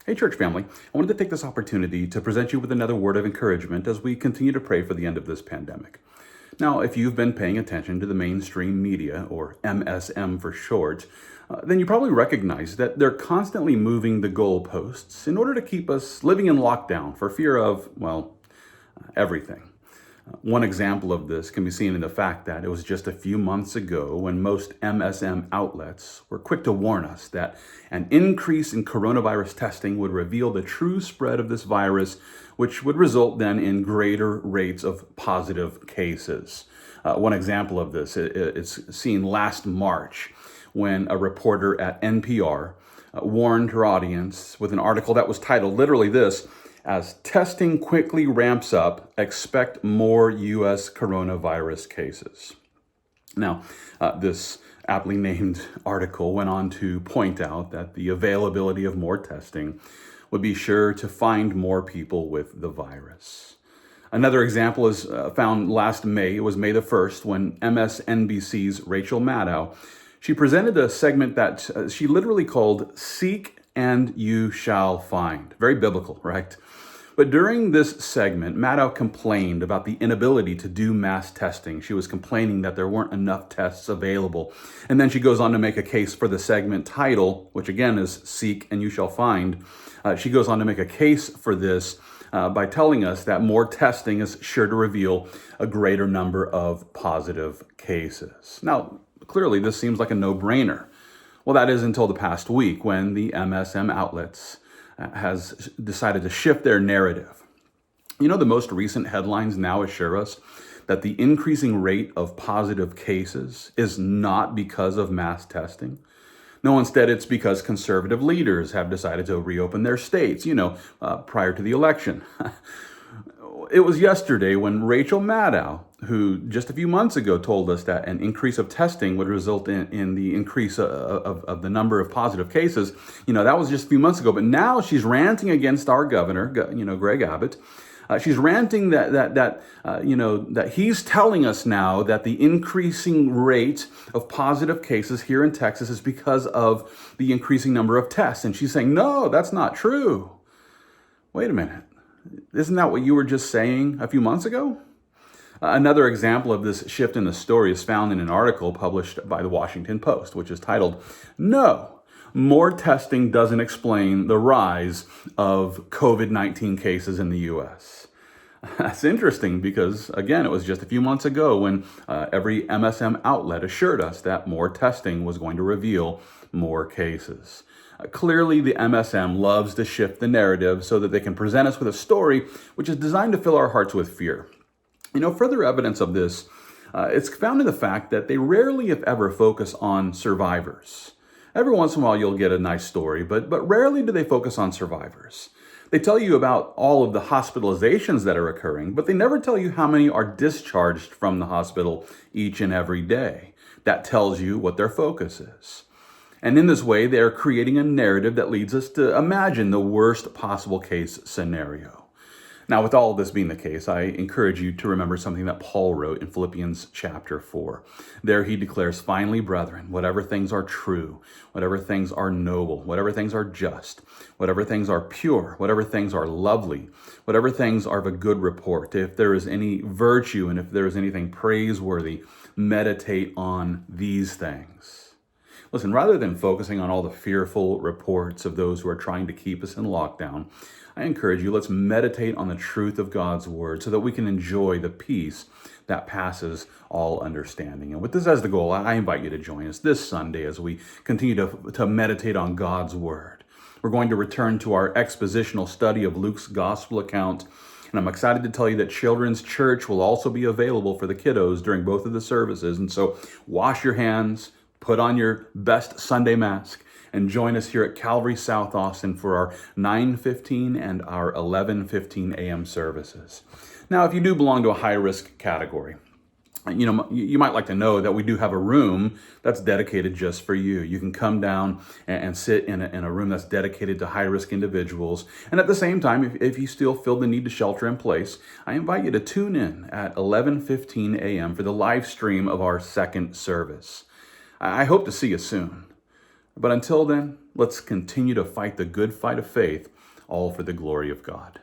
Hey, church family. I wanted to take this opportunity to present you with another word of encouragement as we continue to pray for the end of this pandemic. Now, if you've been paying attention to the mainstream media, or MSM for short, then you probably recognize that they're constantly moving the goalposts in order to keep us living in lockdown for fear of, well, everything. One example of this can be seen in the fact that it was just a few months ago when most MSM outlets were quick to warn us that an increase in coronavirus testing would reveal the true spread of this virus, which would result then in greater rates of positive cases. One example of this is seen last March when a reporter at NPR warned her audience with an article that was titled literally this: as testing quickly ramps up, expect more U.S. coronavirus cases. Now, this aptly named article went on to point out that the availability of more testing would be sure to find more people with the virus. Another example is found last May. It was May the 1st when MSNBC's Rachel Maddow, she presented a segment that she literally called Seek and You Shall Find. Very biblical, right? But during this segment, Maddow complained about the inability to do mass testing. She was complaining that there weren't enough tests available. And then she goes on to make a case for the segment title, which again is Seek and You Shall Find. She goes on to make a case for this by telling us that more testing is sure to reveal a greater number of positive cases. Now, clearly this seems like a no-brainer. Well, that is until the past week when the MSM outlets has decided to shift their narrative. You know, the most recent headlines now assure us that the increasing rate of positive cases is not because of mass testing. No, instead it's because conservative leaders have decided to reopen their states, prior to the election. It was yesterday when Rachel Maddow, who just a few months ago told us that an increase of testing would result in the increase of the number of positive cases, that was just a few months ago. But now she's ranting against our governor, Greg Abbott. She's ranting that he's telling us now that the increasing rate of positive cases here in Texas is because of the increasing number of tests. And she's saying, no, that's not true. Wait a minute. Isn't that what you were just saying a few months ago? Another example of this shift in the story is found in an article published by the Washington Post, which is titled, No, More Testing Doesn't Explain the Rise of COVID-19 Cases in the U.S. That's interesting because, again, it was just a few months ago when every MSM outlet assured us that more testing was going to reveal more cases. Clearly, the MSM loves to shift the narrative so that they can present us with a story which is designed to fill our hearts with fear. Further evidence of this, it's found in the fact that they rarely, if ever, focus on survivors. Every once in a while, you'll get a nice story, but rarely do they focus on survivors. They tell you about all of the hospitalizations that are occurring, but they never tell you how many are discharged from the hospital each and every day. That tells you what their focus is. And in this way, they are creating a narrative that leads us to imagine the worst possible case scenario. Now, with all of this being the case, I encourage you to remember something that Paul wrote in Philippians chapter 4. There he declares, finally, brethren, whatever things are true, whatever things are noble, whatever things are just, whatever things are pure, whatever things are lovely, whatever things are of a good report, if there is any virtue and if there is anything praiseworthy, meditate on these things. Listen, rather than focusing on all the fearful reports of those who are trying to keep us in lockdown, I encourage you, let's meditate on the truth of God's word so that we can enjoy the peace that passes all understanding. And with this as the goal, I invite you to join us this Sunday as we continue to meditate on God's word. We're going to return to our expositional study of Luke's gospel account. And I'm excited to tell you that Children's Church will also be available for the kiddos during both of the services. And so wash your hands, put on your best Sunday mask, and join us here at Calvary South Austin for our 9:15 and our 11:15 a.m. services. Now, if you do belong to a high-risk category, you might like to know that we do have a room that's dedicated just for you. You can come down and sit in a room that's dedicated to high-risk individuals. And at the same time, if you still feel the need to shelter in place, I invite you to tune in at 11:15 a.m. for the live stream of our second service. I hope to see you soon. But until then, let's continue to fight the good fight of faith, all for the glory of God.